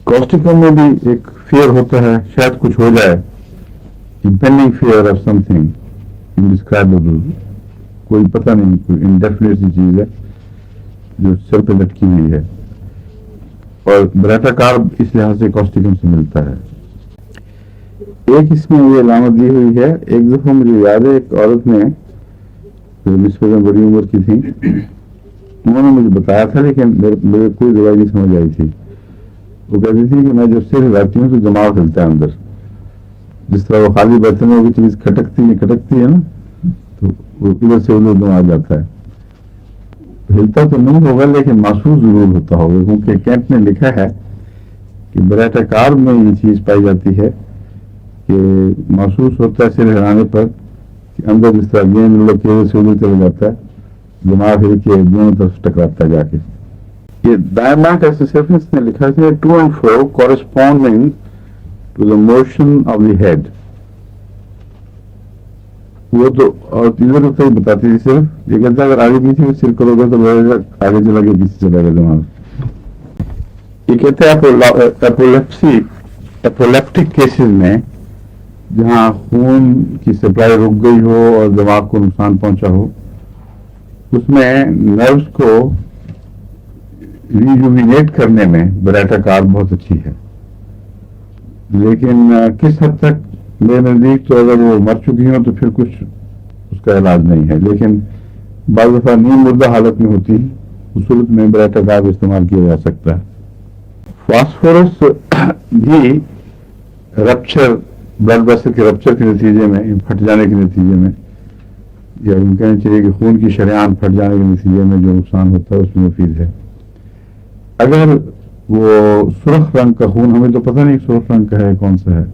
Causticum में भी एक फियर होता है, शायद कुछ हो जाए, impending fear of something indescribable, कोई पता नहीं, कोई इंडेफिनिट सी चीज है जो सिर पे लटकी हुई है, और ब्राटाकार इस लिहाज से कॉस्टिकम से मिलता है। एक इसमें ये अलामत दी हुई है। एक दफा मुझे याद है, एक औरत ने जो निस्बत बड़ी उम्र की थी, उन्होंने मुझे बताया था, लेकिन मेरे कोई दवाई नहीं समझ आई थी। वो कहती थी कि मैं जब सिर हिलाती हूँ तो दिमाग हिलता है अंदर, जिस तरह वो खाली बर्तन में कोई चीज खटकती है ना, तो वो इधर से उधर दिमाग जाता है। हिलता तो नहीं होगा लेकिन महसूस जरूर होता होगा, क्योंकि कैंट ने लिखा है कि ब्राटाकार में ये चीज पाई जाती है कि महसूस होता है सिर हिलाने पर कि अंदर जिस तरह गेंद लकीर से उधर चला जाता है, दिमाग हिल के दोनों तरफ टकराता है जाके। ये डायमंड एसोसिएशन ने लिखा है to and fro corresponding to the motion of the head. वो तो और इधर उधर बताती थी सिर्फ, ये कहता अगर आगे पीछे सिर करोगे तो बढ़ेगा, आगे चला के पीछे चलेगा दिमाग। ये कहते हैं एपोलेप्टिक केसेस में जहाँ खून की सप्लाई रुक गई हो और दिमाग को नुकसान पहुंचा हो, उसमें नर्व्स को रिजुविनेट करने में ब्राटाकार बहुत अच्छी है। लेकिन किस हद तक, मेरे नजदीक तो अगर वो मर चुकी हो तो फिर कुछ उसका इलाज नहीं है, लेकिन बाज़ दफा नींद मुर्दा हालत में होती है, उस सूरत में ब्राटाकार इस्तेमाल किया जा सकता है। फास्फोरस भी रप्चर, ब्लड वेसल के रप्चर के नतीजे में, फट जाने के नतीजे में, या यूँ कहना चाहिए कि खून की शरेआन फट जाने के नतीजे में जो नुकसान होता है उसमें मुफीद है। अगर वो सुर्ख रंग का खून, हमें तो पता नहीं सुर्ख रंग का है कौन सा है,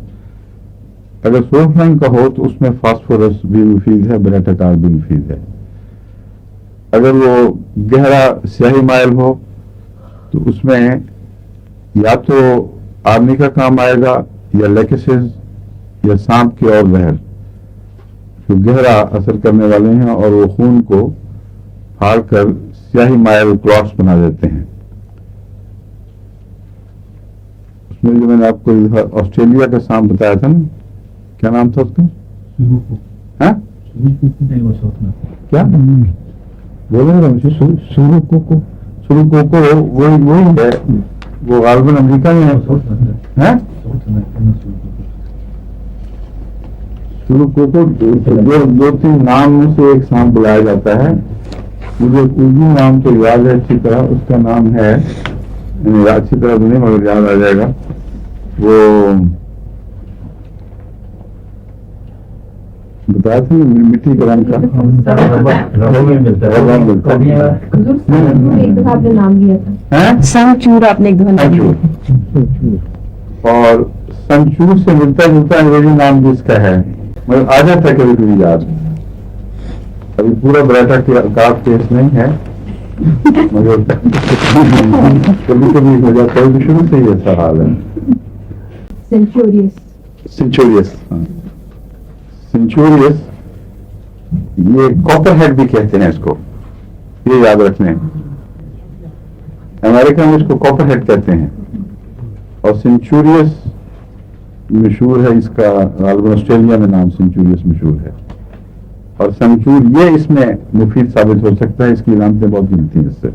अगर सुर्ख रंग का हो तो उसमें फास्फोरस भी मुफीद है, ब्राटाकार भी मुफीद है। अगर वो गहरा स्याही माइल हो तो उसमें या तो आर्मी का काम आएगा, या लेकेसिस, या सांप के और जहर जो गहरा असर करने वाले हैं और वो खून को फाड़ कर स्याही माइल क्लॉट्स बना देते हैं। उसमें जो मैंने आपको ऑस्ट्रेलिया का सांप बताया था ना, क्या नाम था उसका? हाँ? क्या बोले मुझे? सुरुकोको वही है, वो गालबन अमेरिका में है। सुरुकोको दो तीन नाम में से एक सांप बुलाया जाता है। मुझे उर्दू नाम तो याद है अच्छी तरह, उसका नाम है, अच्छी तरह तो नहीं मगर याद आ जाएगा, वो बताया था मिट्टी के रंग का संचूर, आपने एक दफा और संचूर से मिलता जुलता अंग्रेजी नाम जिसका है, मगर आ जाता है कभी कभी याद। अभी पूरा ब्राटाकार केस नहीं है मगर कभी कभी हो जाता है, शुरू से ही ऐसा हाल है। सेंचुरियस ये कॉपर हेड भी कहते हैं इसको, ये याद रखने। अमेरिका में इसको कॉपर हेड कहते हैं, और सेंचुरियस मशहूर है इसका, ऑस्ट्रेलिया में नाम सेंचुरियस मशहूर है। और संचूर ये इसमें मुफीद साबित हो सकता है, इसकी इलामतें बहुत मिलती हैं इससे।